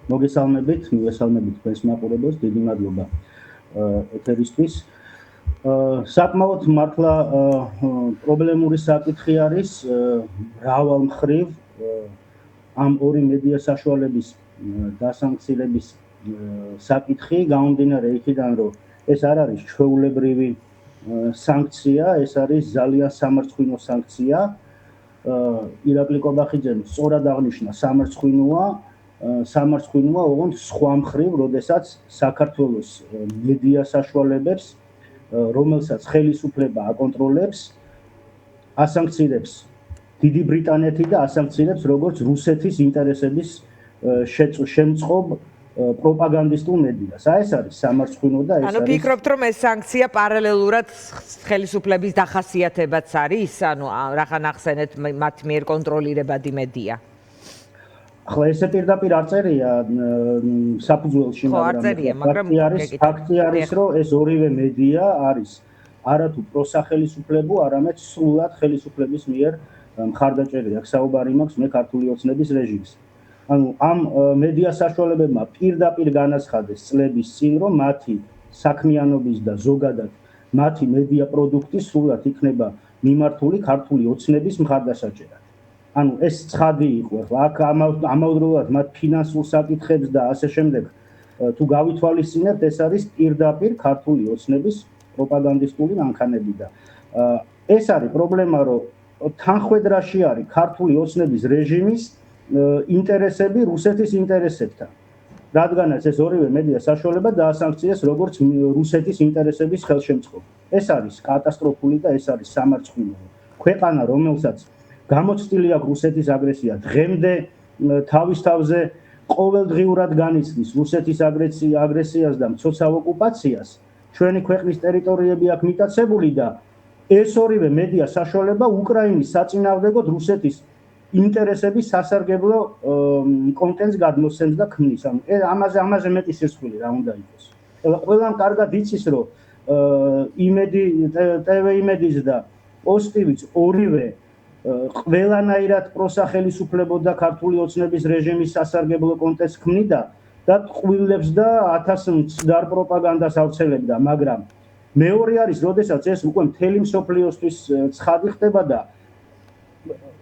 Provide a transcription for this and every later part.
მოგესალმებით თქვენს მაყურებელს, დიდი მადლობა ეთერისთვის. საკმაოდ მართლა პრობლემური საკითხი არის მრავალ მხრივ ამ ორი მედია საშუალების დასანქცირების საკითხი გამომდინარე იქიდან, რომ ეს არ არის ჩვეულებრივი სანქცია, ეს არის ძალიან სამარცხვინო სანქცია. ირაკლი კობახიძემ სწორად აღნიშნა, სამარცხვინოა ოღონდ სხვა მხრივ, როდესაც საქართველოს მედია საშუალებებს, რომელსაც ხელისუფლება აკონტროლებს, ასანქცირებს დიდი ბრიტანეთი და ასანქცირებს როგორც რუსეთის ინტერესების შემწყობ პროპაგანდისტულ მედიას. ეს არის სამარცხვინო და ეს არის. ანუ ფიქრობთ, რომ ეს სანქცია პარალელურად ხელისუფლების დახასიათებაც არის, ანუ რახან ახსენეთ მათ მიერ კონტროლირებადი მედია. ახლა ესე პირდაპირ არ წერია საფუძველში, მაგრამ ფაქტი არის, რომ ეს ორივე მედია არის არათუ პროსახელისუფლებო, არამედ სრულად ხელისუფლების მიერ მხარდაჭერილი. აქ საუბარი მაქვს მე ქართული ოცნების რეჟიმს. ანუ ამ მედია საშუალებებმა პირდაპირ განაცხადეს წლების წინ, რომ მათი საქმიანობის და ზოგადად მათი მედია პროდუქტი სრულად იქნება მიმართული ქართული ოცნების მხარდასაჭერად. ანუ ეს ცხადი იყო, ახლა აქ ამავდროულად მათ ფინანსურ საკითხებს და ასე შემდეგ თუ გავითვალისწინებთ, ეს არის პირდაპირ ქართული ოცნების პროპაგანდისტული მანქანები და ეს არის პრობლემა, რომ თანხვედრაში არის ქართული ოცნების რეჟიმის ინტერესები რუსეთის ინტერესებთან. რადგანაც ეს ორივე მედია საშუალება დაასანქციეს როგორც რუსეთის ინტერესების ხელშემწყობი. ეს არის კატასტროფული და ეს არის სამარცხვინო. ქვეყანა, რომელსაც გამოცდილი აქვს რუსეთის აგრესია, დღემდე თავის თავზე ყოველდღიურად განიცდის რუსეთის აგრესიას და მცოცავ ოკუპაციას, ჩვენი ქვეყნის ტერიტორიები აქვს მიტაცებული და ეს ორივე მედია საშუალება უკრაინის საწინააღმდეგოდ რუსეთის ინტერესების სასარგებლო კონტენტს გადმოსცემს და ქმნის. ამაზე მეტი სისხლი რა უნდა იყოს. ყველამ კარგად იცის, რომ TV იმედის და პოსტივიც ორივე ყველანაირად პროსახელისუფლებო და ქართული ოცნების რეჟიმის სასარგებლო კონტენტს ქმნიდა და ტყუილებს და 1000 მცდარ პროპაგანდას ავრცელებდა, მაგრამ მეორე არის, როდესაც ეს უკვე მთელი მსოფლიოსთვის ცხადი ხდება და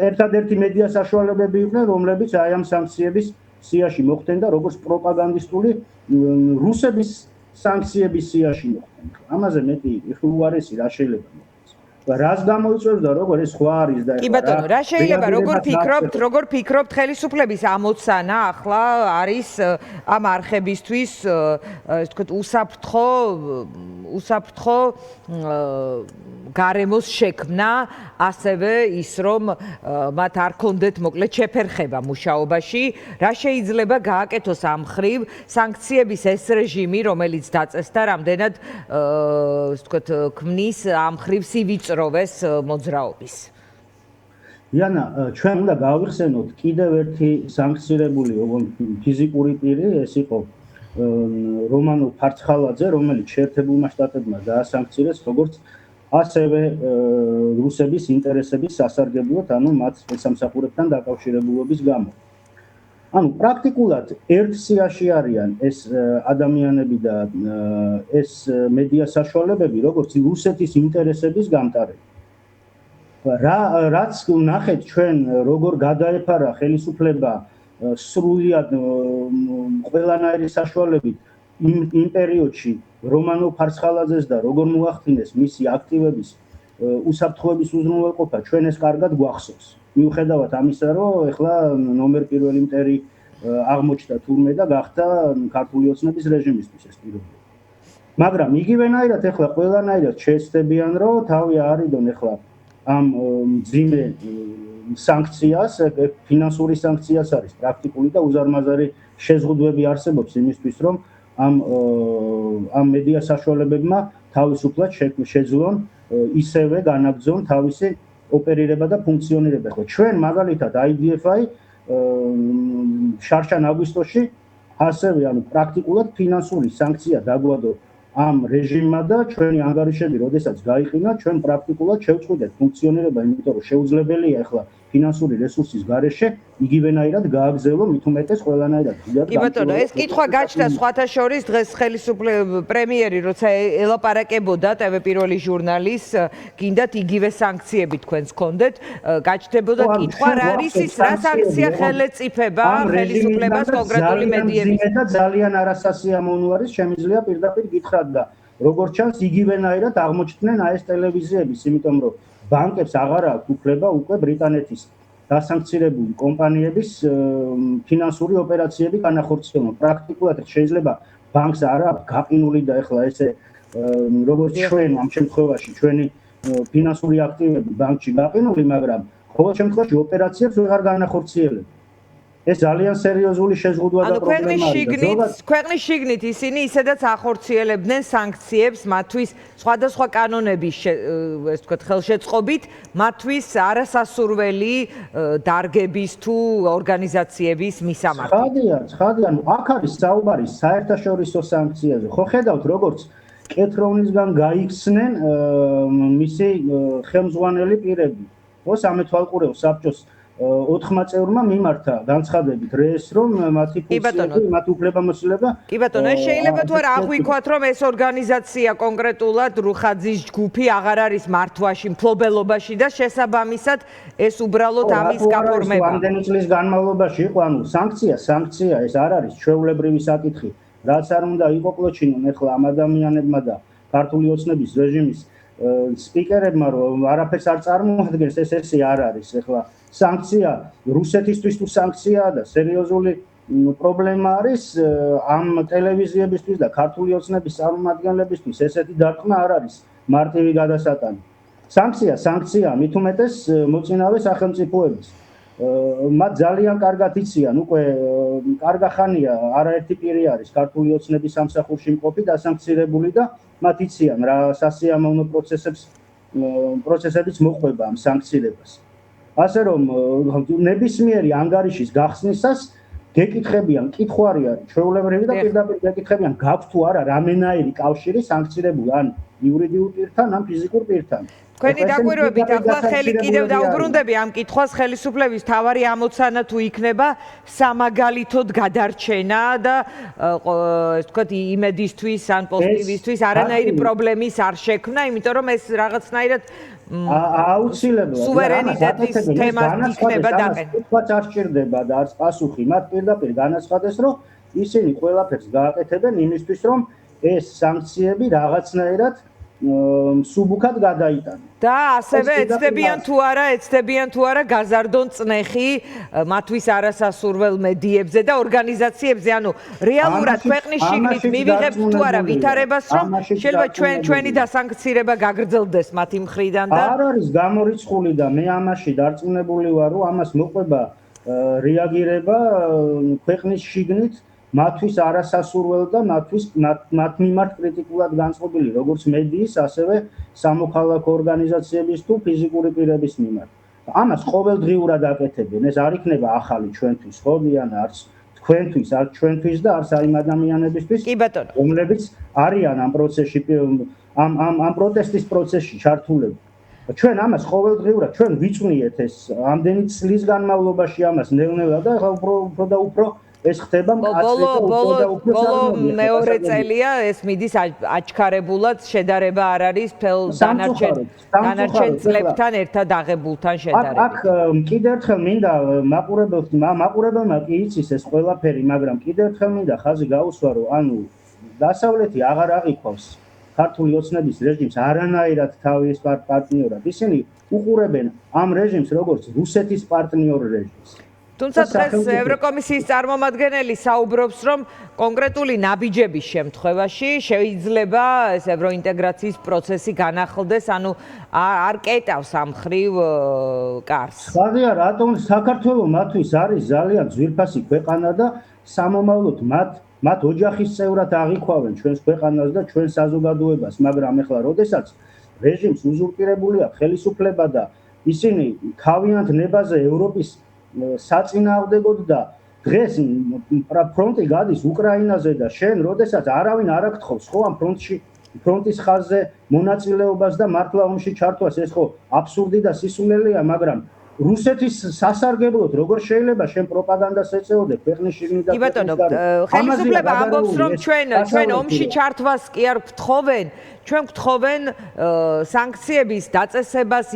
ერთადერთი მედია საშუალებები იყვნენ, რომლებიც აი ამ სანქციების სიაში მოხვდნენ და როგორც პროპაგანდისტული რუსების სანქციების სიაში მოხვდნენ. ამაზე მეტი უარესი რა შეიძლება მოხდეს. რას გამოიწვევს და როგორ ეს სხვა არის და კი ბატონო, რა შეიძლება, როგორ ფიქრობთ ხელისუფლების ამოცანა ახლა არის ამ არხებისთვის, ესე ვთქვათ, უსაფრთხო გარემოს შექმნა, ასევე ის რომ მათ არ კონდეთ მოკლედ შეფერხება მუშაობაში, რა შეიძლება გააკეთოს ამ მხრივ სანქციების ეს რეჟიმი, რომელიც დაწესდა, რამდენად ესე ვთქვათ, ქმნის ამ მხრივ სივიწროვეს მოძრაობის. იანა, ჩვენ უნდა გავიხსენოთ კიდევ ერთი სანქცირებული ფიზიკური პირი, ეს იყო რომანო ფარცხალაძე, რომელიც შეერთებულმა შტატებმა დაასანქცირეს როგორც ასევე რუსების ინტერესების სასარგებლოდ, ანუ მათ სამსახურებთან დაკავშირებულობის გამო. ანუ პრაქტიკულად ერთ სიაში არიან ეს ადამიანები და ეს მედია საშუალებები, როგორც რუსეთის ინტერესების გამტარები. რაც ნახეთ ჩვენ როგორ გადაეფარა ხელისუფლება სრულიად ყველანაირი საშუალებით იმ პერიოდში რომანო ფარცხალაძეს და როგორ მოახდინეს მისი აქტივების უსაფრთხოების უზრუნველყოფა, ჩვენ ეს კარგად გვახსოვს. მიუხედავად ამისა, რომ ეხლა ნომერ პირველი მტერი აღმოჩნდა თურმე და გახდა ქართული ოცნების რეჟიმისთვის ეს პირობები. მაგრამ იგივენაირად ეხლა ყველანაირად შეეცდებიან, რომ თავი არიდონ ეხლა ამ მძიმე სანქციას, ფინანსური სანქციას არის პრაქტიკული და უზარმაზარი შეზღუდვები არსებობს იმისთვის, რომ ამ მედია საშუალებებმა თავისუფლად შეძლონ ისევე განაგრძონ თავისი ოპერირება და ფუნქციონირება. ხო, ჩვენ მაგალითად IDF-i შარშან აგვისტოში ასევე ანუ პრაქტიკულად ფინანსური სანქცია დაგვადო ამ რეჟიმმა და ჩვენი ანგარიშები, როდესაც გაიყინა, ჩვენ პრაქტიკულად შევწყვიტეთ ფუნქციონირება, იმიტომ რომ შეუძლებელია ახლა ფინანსური რესურსის გარეშე იგივენაირად გააგრძელო მით უმეტეს ყველანაირად. კი ბატონო, ეს კითხვა გაჩნდა სხვათა შორის დღეს ხელისუფლების პრემიერი როცა ელაპარაკებოდა TV პირველი ჟურნალის, გინდათ იგივე санქციები თქვენს გქონდეთ, გაჩნდებოდა კითხვა რა არის ის რა санქცია ხელეწიფება ხელისუფლებას კონკრეტული მედიების და ძალიან არასასიამოვნო არის, შემიძლია პირდაპირ გითხრათ და როგორც ჩანს იგივენაირად აღმოჩნდნენ ეს ტელევიზიების, იმიტომ რომ ბანკებს აღარ აქვს უფლება უკვე ბრიტანეთის დასანქცირებული კომპანიების ფინანსური ოპერაციები განახორციელონ. პრაქტიკულად შეიძლება ბანკს არ აქვს გაყინული და ეხლა ესე როგორც ჩვენ ამ შემთხვევაში ჩვენი ფინანსური აქტივები ბანკში გაყინული, მაგრამ ყოველ შემთხვევაში ოპერაციებს ვეღარ განახორციელებ. ეს ძალიან სერიოზული შეზღუდვა და პრობლემაა. ქვეყნის შიგნით ისინი ისედაც ახორციელებდნენ სანქციებს მათთვის სხვადასხვა კანონების ეს ვთქვათ ხელშეწყობით, მათთვის არასასურველი დარგების თუ ორგანიზაციების მისამართი. ცხადია, აქ არის საუბარი საერთაშორისო სანქციაზე. ხო ხედავთ როგორც კეთროვნისგან გაიქცნენ მისი ხელმძღვანელი პირები. ხო სამეთვალყურეო საბჭოს 4 წევრმა მიმართა განცხადებით რეს რომ მათი ფუნქციები, მათ უფლებამოსილება. კი ბატონო, ეს შეიძლება თუ არა აღვიქვათ რომ ეს ორგანიზაცია კონკრეტულად რუხაძის ჯგუფი აღარ არის მართვაში, მფლობელობაში და შესაბამისად ეს უბრალოდ ამის გაფორმება. ამდენი წლის განმავლობაში იყო, ანუ სანქცია ეს არ არის ჩვეულებრივი საკითხი, რაც არ უნდა იყოკლოჩინონ ეხლა ამ ადამიანებმა და ქართული ოცნების რეჟიმის სპიკერებმა რომ არაფერს არ წარმოადგენს, ეს არ არის ეხლა სანქცია რუსეთისთვის თუ სანქციაა და სერიოზული პრობლემა არის ამ ტელევიზიებისთვის და ქართული ოცნების წარმომადგენლებისთვის ესეთი დარტყმა არ არის მარტივი გადასატანი. სანქცია მით უმეტეს მოწინავე სახელმწიფოების. მათ ძალიან კარგად იციან, უკვე კარგა ხანია არაერთი პირი არის ქართული ოცნების სამსახურში მყოფი დასანქცირებული და მათ იციან რა სასიამოვნო პროცესებიც მოყვება ამ სანქცირებას. ასე რომ ნებისმიერი ანგარიშის გახსნისას გეკითხებიან, კითხვარი არის ჩვეულებრივი და პირდაპირ გეკითხებიან, გაქვთ თუ არა რამენაირი კავშირი სანქცირებულ ან იურიდიულ პირთან, ან ფიზიკურ პირთან. თქვენი დაკვირვებით ახლა ხელი კიდევ დაუბრუნდები ამ კითხვას, ხელისუფლების თავარი ამოცანა თუ იქნება სამაგალითოდ გადარჩენა და ეს ვთქვათ იმედისთვის ან პოზიტივისთვის არანაირი პრობლემის არ შექმნა, იმიტომ რომ ეს რაღაცნაირად აუცილებლად სუვერენიტეტის თემას იქნება დაყენება. თქვაც არ სჭირდება და არც პასუხი მათ პირდაპირ განაცხადეს, რომ ისინი ყველაფერს გააკეთებენ იმისთვის, რომ ეს სანქციები რაღაცნაირად სუბუქად გადაიტანონ. და ასევე ეცდებიან თუ არა გაზარდონ წნეხი მათთვის არასასურველ მედიებზე და ორგანიზაციებზე, ანუ რეალურად ქვეყნის შიგნით მივიღებთ თუ არა ვითარებას, რომ შეიძლება ჩვენი დასანქცირება გაგრძელდეს მათი მხრიდან და არ არის გამორიცხული და მე ამაში დარწმუნებული ვარ, რომ ამას მოყვება რეაგირება ქვეყნის შიგნით მათთვის არასასურველ და მათ მიმართ კრიტიკულად განწყობილი როგორც მედიის, ასევე სამოქალაქო ორგანიზაციების თუ ფიზიკური პირების მიმართ. ამას ყოველდღიურად აკეთებენ, ეს არ იქნება ახალი ჩვენთვის, ხო, ან არც თქვენთვის, არც ჩვენთვის და არც იმ ადამიანებისთვის, რომლებიც არიან ამ პროცესში, ამ პროტესტის პროცესში ჩართულები. ჩვენ ამას ყოველდღიურად ჩვენ ვიწვნიეთ ეს ამდენი წლის განმავლობაში ამას ნელ-ნელა და უფრო და უფრო ეს ხდება მკაცრად და ბოლო მეორე წელია ეს მიდის აჩქარებულად შედარება არ არის თელ დანარჩენ წლებთან ერთად აღებულთან შედარებით. აქ კიდევ ერთხელ მინდა მაყურებელმა კი იცის ეს ყველაფერი, მაგრამ კიდევ ერთხელ მინდა ხაზი გაუსვა, რომ ანუ დასავლეთი აღარ აღიქვავს ქართული ოცნების რეჟიმს არანაირად თავის პარტნიორად. ისინი უყურებენ ამ რეჟიმს როგორც რუსეთის პარტნიორ რეჟიმს. თუმცა დღეს ევროკომისიის წარმომადგენელი საუბრობს, რომ კონკრეტული ნაბიჯების შემთხვევაში შეიძლება ეს ევროინტეგრაციის პროცესი განახლდეს, ანუ არ კეტავს ამ ხრივ კარს. ხალხია, რატომ საქართველოს მათთვის არის ძალიან ძვირფასი ქვეყანა და სამომავლოდ მათ ოჯახის წევრად აღიქვავენ ჩვენს ქვეყანას და ჩვენ საზოგადოებას, მაგრამ ეხლა როდესაც რეჟიმს უზურპირებული აქვს ხელისუფლება და ისინი თავიანთ ნებაზე ევროპის საწინააღმდეგოდ და დღეს ფრონტი გადის უკრაინაზე და შენ როდესაც არავინ არ აკითხავს ხო ამ ფრონტის ხაზზე მონაწილეობას და მართლა ომში ჩართვას, ეს ხო აბსურდი და სისულელეა, მაგრამ რუსეთის სასარგებლოდ როგორ შეიძლება შენ პროპაგანდას ეწეოდე ქვეყნის შიგნით და კი ბატონო, ხელისუფლება ამბობს რომ ჩვენ ომში ჩართვას კი არ გთხოვენ, ჩვენ გთხოვენ სანქციების დაწესებას,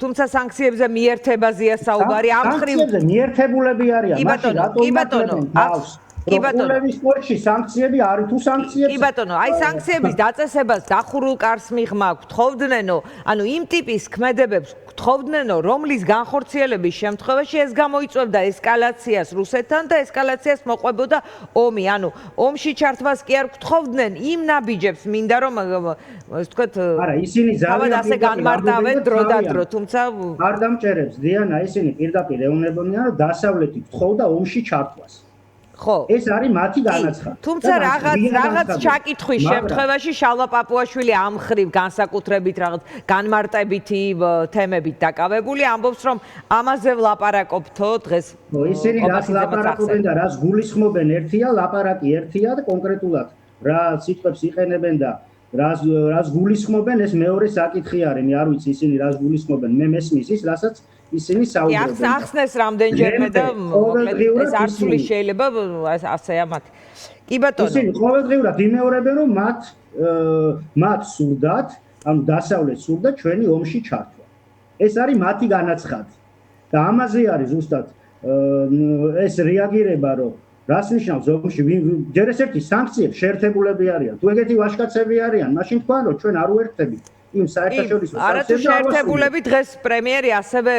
თუმცა სანქციებზე მიერთებაზეა საუბარი, ამ ხრივ მიერთებულები არიან, მაშინ რატომ იმატებენ თავს? კი ბატონო, სპორტში სანქციები არის თუ სანქციები? კი ბატონო, აი სანქციების დაწესებას დახურულ კარს მიღმა გთხოვდნენო, ანუ იმ ტიპის ქმედებებს გთხოვდნენო, რომლის განხორციელების შემთხვევაში ეს გამოიწვევდა ესკალაციას რუსეთთან და ესკალაციას მოყვებოდა ომი, ანუ ომში ჩართვას კი არ გთხოვდნენ, იმ ნაბიჯებს მინდა რომ ეს თქვათ არა, ისინი ძალიან ასე განმარტავენ დრო და დრო, თუმცა არ დამჭერებს დიანა, ისინი პირდაპირ ეუბნებიან რომ დასავლეთი გთხოვდა ომში ჩართვას. ხო, ეს არის მათი განაცხადი. თუმცა რაღაც ჩაკითხვის შემთხვევაში შალვა პაპუაშვილი ამ ხრივ განსაკუთრებით რაღაც განმარტებითი თემებით დაკავებული ამბობს რომ ამაზე ვლაპარაკობთო დღეს. ისინი რას ლაპარაკობენ და რას გულისხმობენ ერთია, ლაპარაკი ერთია და კონკრეტულად რა სიტყვებს იყენებენ და რას გულისხმობენ ეს მეორე საკითხი არის. მე არ ვიცი ისინი რას გულისხმობენ. მე მესმის ის, რასაც ისინი საუბრობენ. ახსნეს რამდენჯერმე და ეს არცული შეიძლება ასეა მათი. კი ბატონო. ისინი ყოველდღიურად იმეორებენ რომ მათ სურდათ, ანუ დასავლეთს სურდათ ჩვენი ომში ჩართვა. ეს არის მათი განაცხადი. და ამაზე არის ზუსტად ეს რეაგირება რომ რას ნიშნავს ომში ჯერ ეს ერთი სანქციები შეერთებულები არიან. თუ ეგეთი ვაჟკაცები არიან, მაშინ თქვენ რომ ჩვენ არ უერთდებით იმ საერთაშორისო სანქციებს. არა თუ შეერთებულები დღეს პრემიერი ასევე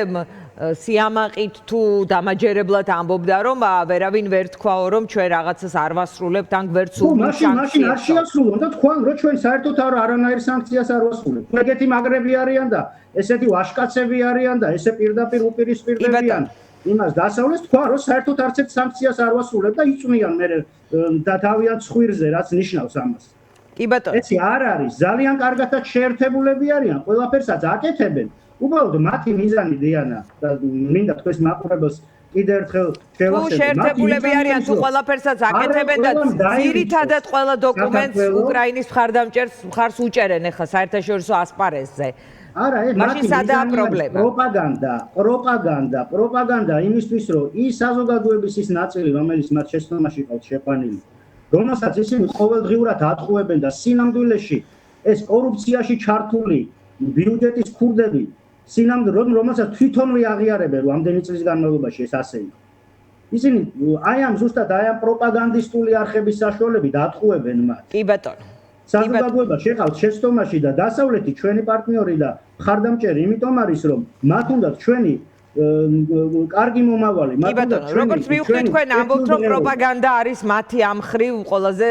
სიამაყით თუ დამაჯერებლად ამბობდა რომ ვერავინ ვერ თქვაო რომ ჩვენ რაღაცას არ ვასრულებთ ან გვერდ სულ მაშინ არ შეასრულონ და თქვენ რომ ჩვენ საერთოდ არანაირ სანქციას არ ვასრულებთ. ეგეთი მაგრები არიან და ესეთი ვაჟკაცები არიან და ესე პირდაპირ უპირისპირდებიან. იმას დასავლეთს თქვა რომ საერთოდ არც ერთ სანქციას არ ვასრულებ და იწვნიან მე და თავიანთ ხვირზე რაც ნიშნავს ამას. კი ბატონო. ესე არ არის, ძალიან კარგადაც შეერთებულები არიან, ყველაფერსაც აკეთებენ. უბრალოდ მათი მიზანი დიანა და მინდა თქვენს მაყურებელს კიდევ ერთხელ შევახსენო. შეერთებულები არიან თუ ყველაფერსაც აკეთებენ და ძირითადად ყველა დოკუმენტს უკრაინის მხარს უჭერენ ახლა საერთაშორისო ასპარეზზე. არა, მათი პროპაგანდა იმისთვის, რომ ის საზოგადოების ის ნაწილი, რომელიც მათ შეცდომაში ყავთ შეყვანილი, რომელსაც ისინი ყოველდღიურად ატყუებენ და სინამდვილეში ეს კორუფციაში ჩართული ბიუჯეტის ქურდები, რომელსაც თვითონვე აღიარებენ, რომ ამდენი წლის განმავლობაში ეს ასე იყო. ისინი ზუსტად აი ამ პროპაგანდისტული არხების საშუალებით ატყუებენ მათ. კი ბატონო. საზოგადოება შეყავთ შეცდომაში და დასავლეთი ჩვენი პარტნიორი და მხარდამჭერი იმიტომ არის რომ მათ უნდათ ჩვენი კარგი მომავალი, მათ უნდათ ჩვენი. როგორც მივხვდით თქვენ ამბობთ რომ პროპაგანდა არის მათი ამ ხრივ ყველაზე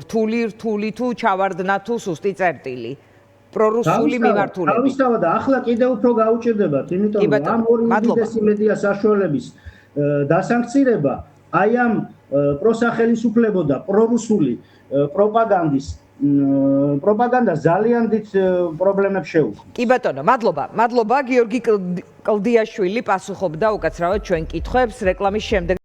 რთული თუ ჩავარდნა თუ სუსტი წერტილი. პრორუსული მიმართულებით. თავისთავად ახლა კიდევ უფრო გაუჭირდებათ, იმიტომ რომ ამ ორი უდიდესი მედია საშუალების დასანქცირება აი ამ პროსახელისუფლებო და პრორუსული პროპაგანდა ძალიან დიდ პრობლემებს შეუქმნის. კი ბატონო, მადლობა. გიორგი კლდიაშვილი პასუხობდა უკაცრავად ჩვენ კითხვებს რეკლამის შემდეგ.